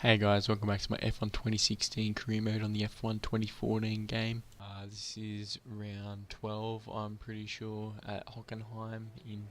Hey guys, welcome back to my F1 2016 career mode on the F1 2014 game. This is round 12, I'm pretty sure, at Hockenheim in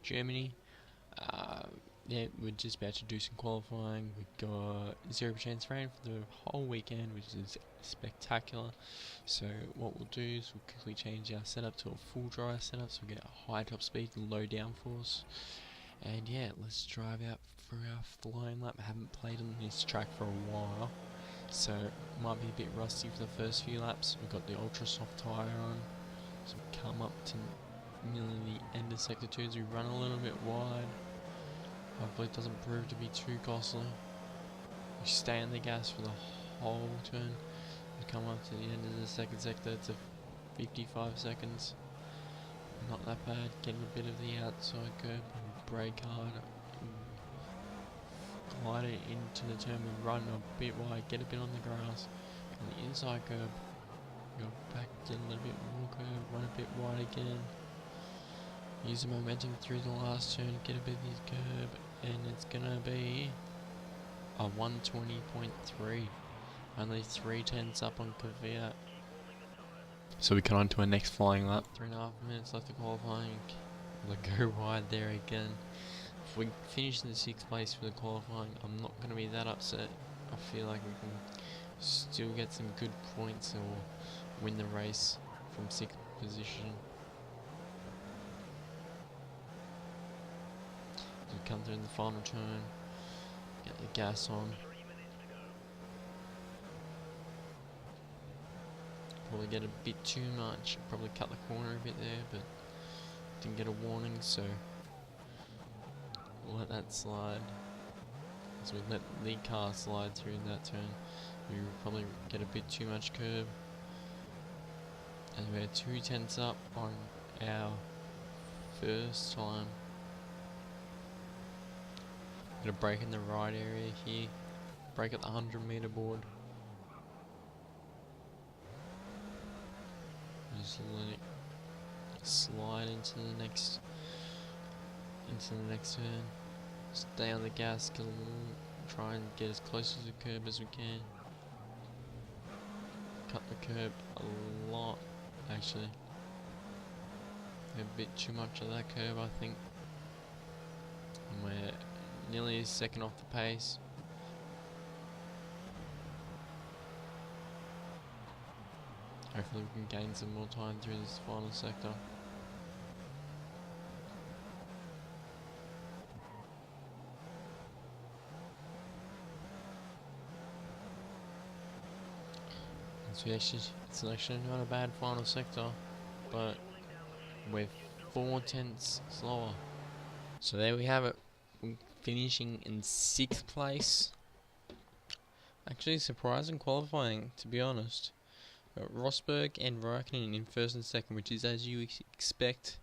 Germany. Yeah, we're just about to do some qualifying. We've got 0% rain for the whole weekend, which is spectacular. So what we'll do is we'll quickly change our setup to a full dry setup, so we'll get a high top speed and low downforce. And yeah, let's drive out for our flying lap. I haven't played on this track for a while, so it might be a bit rusty for the first few laps. We've got the ultra soft tyre on, so we come up to nearly the end of sector 2 as we run a little bit wide. Hopefully it doesn't prove to be too costly. We stay on the gas for the whole turn. We come up to the end of the second sector to 55 seconds. Not that bad, getting a bit of the outside curb, brake hard, glide it into the turn, we run a bit wide, get a bit on the grass, and the inside curb, go back to a little bit more curb, run a bit wide again, use the momentum through the last turn, get a bit of the curb, and it's gonna be a 120.3, only 3/10 up on Kvyat. So we cut on to our next flying lap. 3.5 minutes left of qualifying. We'll go wide there again. If we finish in the 6th place for the qualifying, I'm not going to be that upset. I feel like we can still get some good points or win the race from 6th position. We come through in the final turn, get the gas on. Probably get a bit too much, probably cut the corner a bit there, but didn't get a warning, so we'll let that slide. As we let the car slide through in that turn, we will probably get a bit too much curb. And we're 2/10 up on our first time. Gonna brake in the right area here, brake at the 100-meter board. Just let it slide into the next turn. Stay on the gas, try and get as close to the curb as we can. Cut the curb a lot, actually. A bit too much of that curb, I think. And we're nearly a second off the pace. Hopefully we can gain some more time through this final sector. It's actually not a bad final sector, but we're 4/10 slower. So there we have it, finishing in 6th place. Actually surprising qualifying, to be honest. Rosberg and Raikkonen in 1st and 2nd, which is as you expect.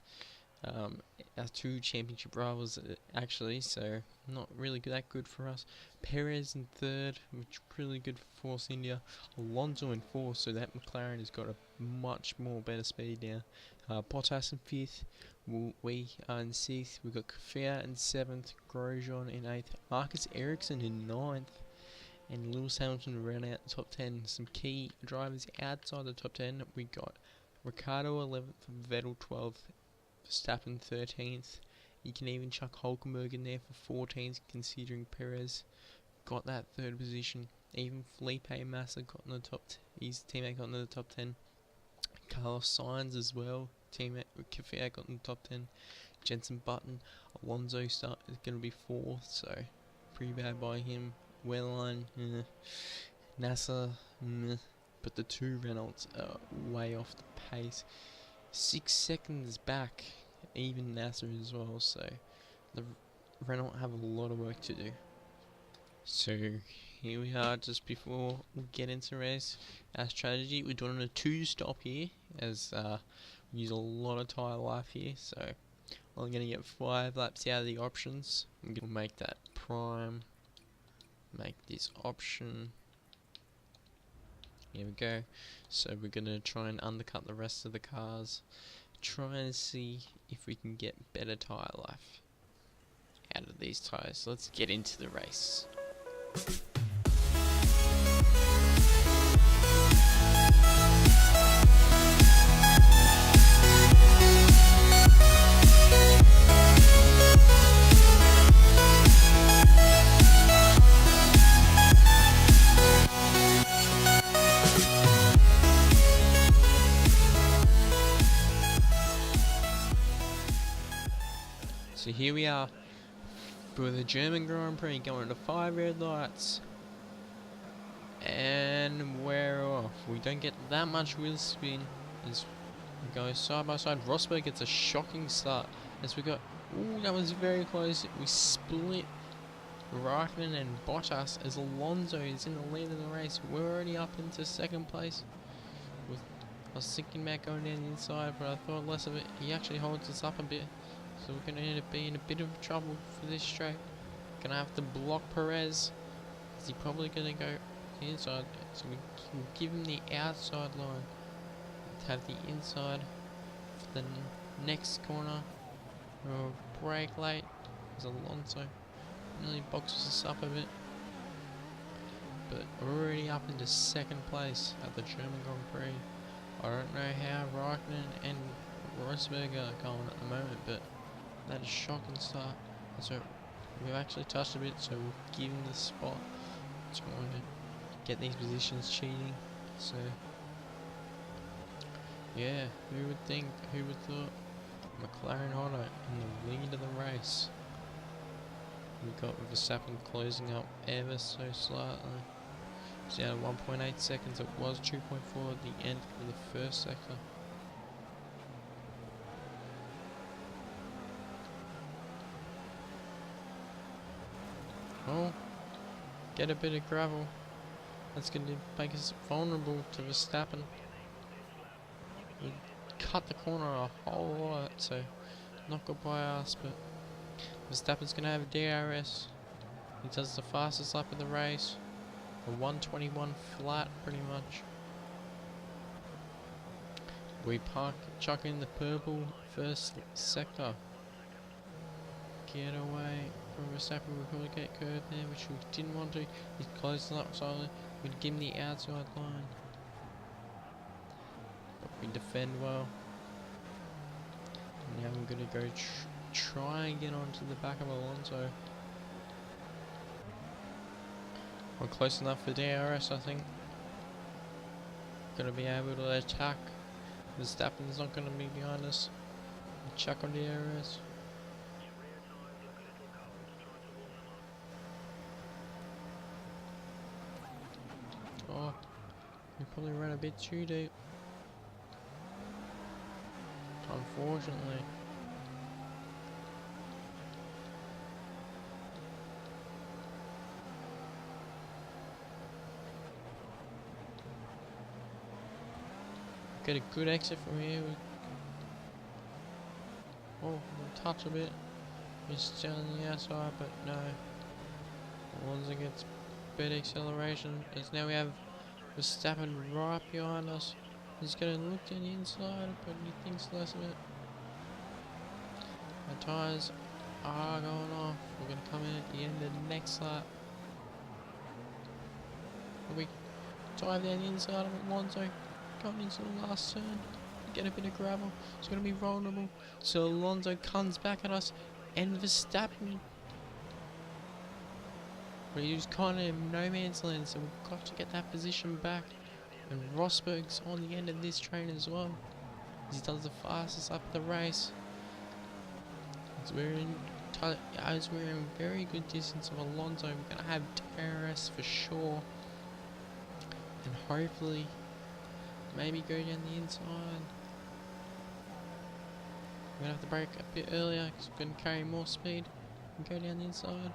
Our 2 championship rivals, actually, so not really that good for us. Perez in 3rd, which is really good for Force India. Alonso in 4th, so that McLaren has got a much more better speed now. Bottas in 5th, we are in 6th. We've got Kvyat in 7th, Grosjean in 8th, Marcus Ericsson in 9th. And Lewis Hamilton round out the top 10. Some key drivers outside the top 10. We got Ricciardo 11th, Vettel 12th, Verstappen 13th. You can even chuck Hulkenberg in there for 14th, considering Perez got that 3rd position. Even Felipe Massa got in the top. His teammate got in the top 10. Carlos Sainz as well. Teammate Kvyat got in the top 10. Jenson Button, Alonso is going to be 4th, so pretty bad by him. Wehrlein, NASA, but the 2 Renaults are way off the pace. 6 seconds back, even NASA as well, so the Renault have a lot of work to do. So here we are, just before we get into the race. Our strategy, we're doing a 2-stop here, as we use a lot of tyre life here, so I'm going to get 5 laps out of the options. I'm going to make that prime. Make this option. Here we go. So we're going to try and undercut the rest of the cars. Try and see if we can get better tyre life out of these tyres. So let's get into the race. So here we are for the German Grand Prix, going to 5 red lights. And we're off. We don't get that much wheel spin as we go side by side. Rosberg gets a shocking start as we got, ooh, that was very close. We split Raikkonen and Bottas as Alonso is in the lead of the race. We're already up into second place. I was thinking about going down the inside, but I thought less of it. He actually holds us up a bit. So we're going to end up being in a bit of trouble for this straight. Gonna have to block Perez. Is he probably going to go inside? So we can give him the outside line. Let's have the inside for the next corner. We'll brake late as Alonso nearly boxes us up a bit. But we're already up into second place at the German Grand Prix. I don't know how Raikkonen and Rosberg are going at the moment, but that is a shocking start. So we've actually touched a bit, so we'll give him the spot. So we're going to get these positions cheating. So yeah, who would think, who would thought McLaren Auto in the lead of the race. We've got Verstappen closing up ever so slightly. It's down to 1.8 seconds, it was 2.4 at the end of the first sector. Oh, get a bit of gravel. That's going to make us vulnerable to Verstappen. We cut the corner a whole lot, so not good by us, but Verstappen's going to have DRS. He does the fastest lap of the race. A 121 flat, pretty much. We chuck in the purple first sector. Get away from Verstappen. We probably get curved there, which we didn't want to. He's closing up slowly. We'd give him the outside line. But we defend well. And now we're going to go try and get onto the back of Alonso. We're close enough for DRS, I think. Gonna be able to attack. Verstappen's not gonna be behind us. Chuck on DRS. Oh, we probably ran a bit too deep. Unfortunately. Get a good exit from here. Oh, we'll touch a bit. Just down the outside, but no. Alonso gets better acceleration. As now we have Verstappen right behind us. He's going to look down the inside, but he thinks less of it. Our tyres are going off. We're going to come in at the end of the next lap. We dive down the inside of Alonso. Going into the last turn, get a bit of gravel. It's going to be vulnerable. So Alonso comes back at us, and Verstappen. But he was kind of in no man's land, so we've got to get that position back. And Rosberg's on the end of this train as well. He does the fastest lap of the race. As we're in very good distance of Alonso, we're going to have DRS for sure. And hopefully maybe go down the inside. We're going to have to brake a bit earlier because we're going to carry more speed and go down the inside.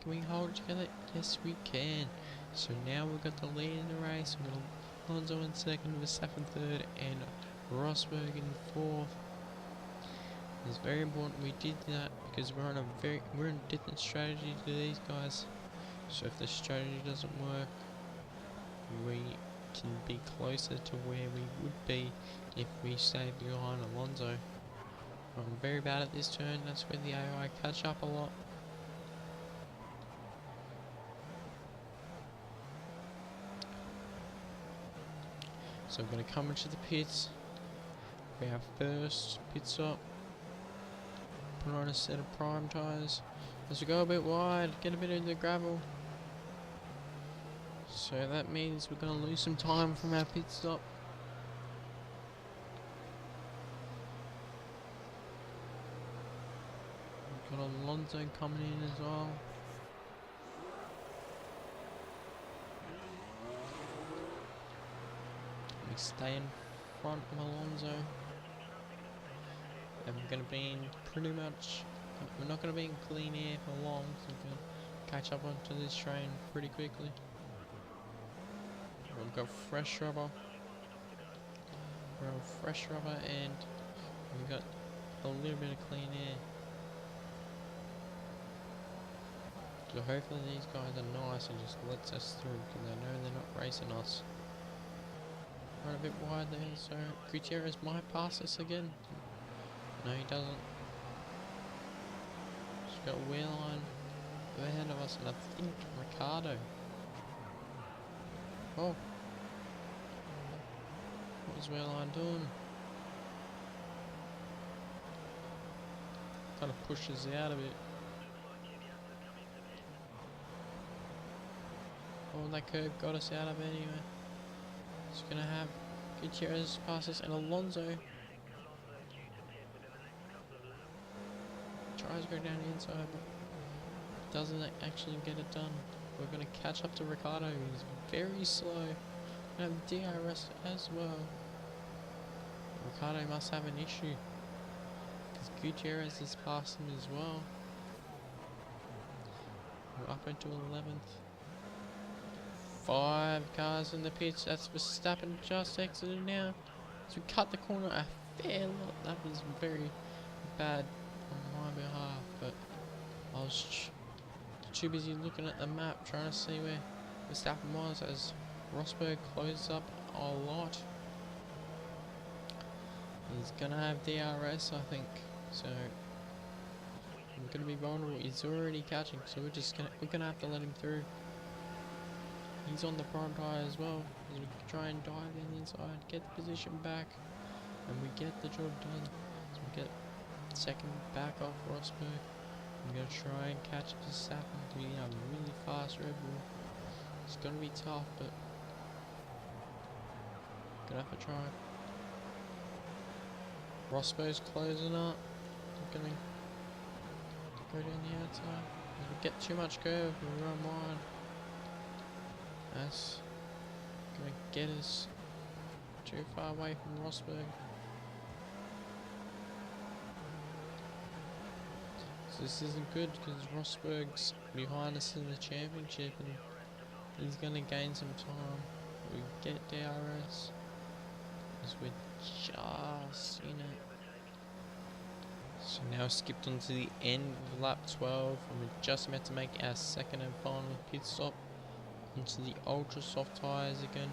Can we hold it together? Yes, we can. So now we've got the lead in the race. We've got Alonso in second, Verstappen third, and Rosberg in fourth. It's very important we did that because we're in a different strategy to these guys. So if the strategy doesn't work, we can be closer to where we would be if we stay behind Alonso. I'm very bad at this turn, that's where the AI catch up a lot. So we're going to come into the pits. We have first pit stop. Put on a set of prime tyres. As we go a bit wide, get a bit into the gravel. So that means we're going to lose some time from our pit stop. We've got Alonso coming in as well. We stay in front of Alonso. And we're going to be in pretty much... We're not going to be in clean air for long, so we're going to catch up onto this train pretty quickly. We've got fresh rubber. We're on fresh rubber and we've got a little bit of clean air. So hopefully these guys are nice and just lets us through because they know they're not racing us. Run a bit wide there, so Gutierrez might pass us again. No, he doesn't. Just got a wheel line ahead of us, and I think Ricciardo. Oh. What is wheel line doing? Kind of pushes out a bit. Oh, that curve got us out of it anyway. It's gonna have Gutierrez pass us and Alonso tries to go down the inside but doesn't actually get it done. We're gonna catch up to Ricciardo, who's very slow. We have DRS as well. Ricciardo must have an issue because Gutierrez is passing as well. We're up into 11th. 5 cars in the pits. That's Verstappen just exited now. So we cut the corner a fair lot. That was very bad on my behalf, but I was too busy looking at the map trying to see where Verstappen was as Rosberg closes up a lot. He's gonna have DRS, I think. So we're gonna be vulnerable. He's already catching, so we're gonna have to let him through. He's on the prime tyre as well. As we try and dive in inside, get the position back, and we get the job done. So we get second back off Rosberg. I'm gonna try and catch Verstappen to be a really fast Red Bull. It's gonna be tough, but gonna have to try. Rosberg's closing up. I'm gonna go down the outside. As we get too much curve, we run wide. That's gonna get us too far away from Rosberg. So this isn't good because Rosberg's behind us in the championship and he's gonna gain some time. We get DRS because we're just in it. So now skipped on to the end of lap 12 and we're just about to make our second and final pit stop into the ultra soft tyres again.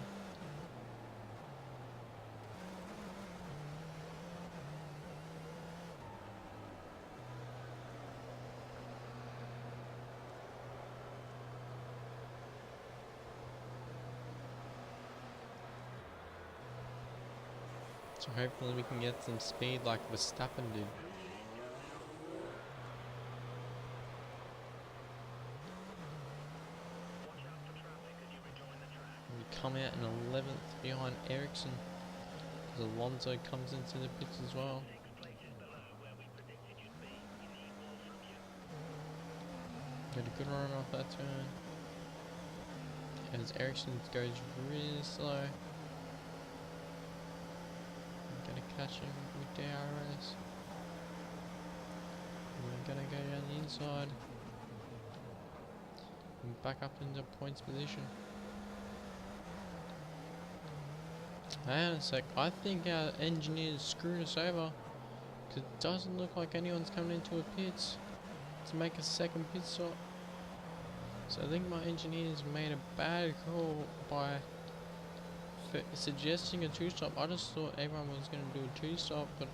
So hopefully we can get some speed like Verstappen did. Come out in 11th behind Ericsson as Alonso comes into the pits as well. Get a good run off that turn as Ericsson goes really slow. I'm gonna catch him with DRS. We're gonna go down the inside and back up into points position. Hang on a sec, I think our engineers screwed us over because it doesn't look like anyone's coming into a pits to make a second pit stop. So I think my engineers made a bad call by suggesting a 2-stop. I just thought everyone was going to do a 2-stop, but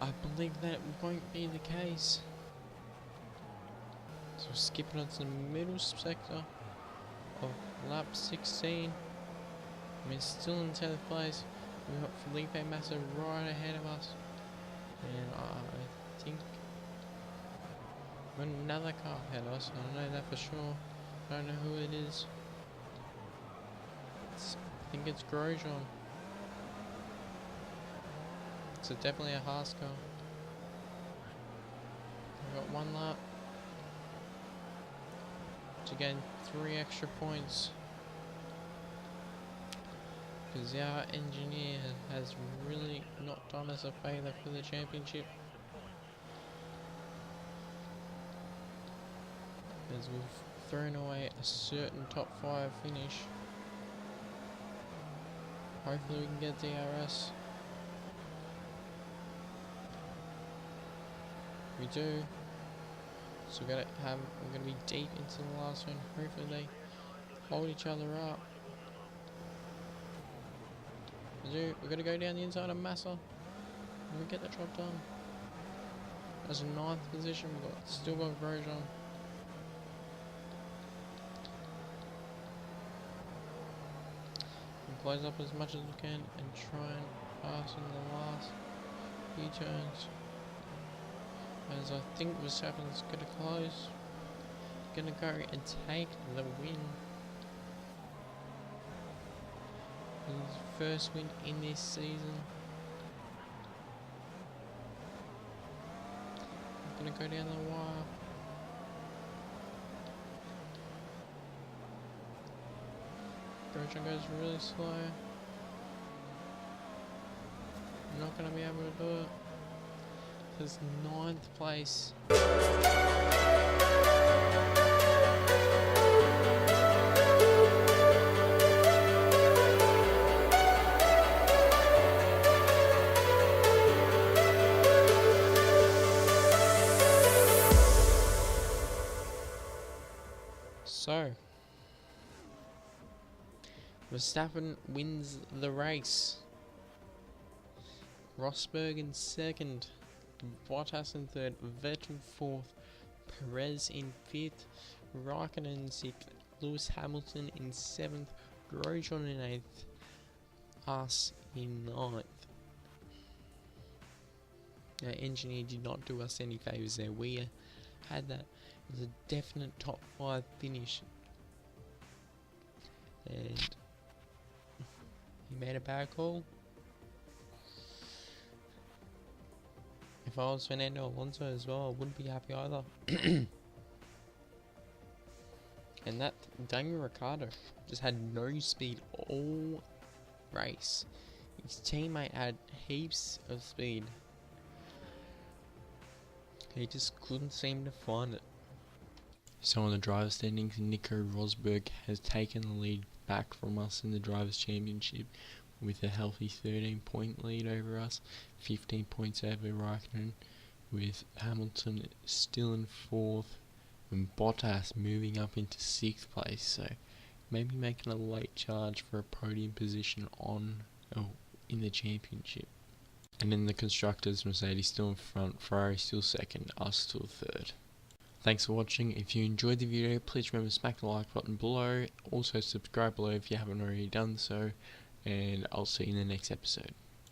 I believe that won't be the case. So skipping on to the middle sector of lap 16. I mean, still in 10th place. We've got Felipe Massa right ahead of us. And I think we've got another car ahead of us. I know that for sure. I don't know who it is. I think it's Grosjean. So definitely a Haas car. We've got one lap to gain 3 extra points. Because our engineer has really not done us a favour for the championship. As we've thrown away a certain top 5 finish. Hopefully we can get DRS. We do. So we're gonna be deep into the last one. Hopefully they hold each other up. We're gonna go down the inside of Massa. And we get the job done. That's a 9th position. Still got Grosjean. Close up as much as we can and try and pass in the last few turns. As I think Verstappen's gonna close. Gonna go and take the win. His first win in this season. Gonna go down the wire. Grosjean goes really slow. I'm not gonna be able to do it. It's 9th place. So, Verstappen wins the race. Rosberg in 2nd, Bottas in 3rd, Vettel 4th, Perez in 5th, Raikkonen in 6th, Lewis Hamilton in 7th, Grosjean in 8th, us in 9th. Our engineer did not do us any favours there. We had that. It was a definite top 5 finish. And he made a bad call. If I was Fernando Alonso as well, I wouldn't be happy either. And that Daniel Ricciardo just had no speed all race. His teammate had heaps of speed. He just couldn't seem to find it. So on the driver's standings, Nico Rosberg has taken the lead back from us in the Drivers' Championship with a healthy 13-point lead over us, 15 points over Raikkonen, with Hamilton still in 4th and Bottas moving up into 6th place, so maybe making a late charge for a podium position in the championship. And in the Constructors, Mercedes still in front, Ferrari still 2nd, us still 3rd. Thanks for watching. If you enjoyed the video, please remember to smack the like button below. Also subscribe below if you haven't already done so. And I'll see you in the next episode.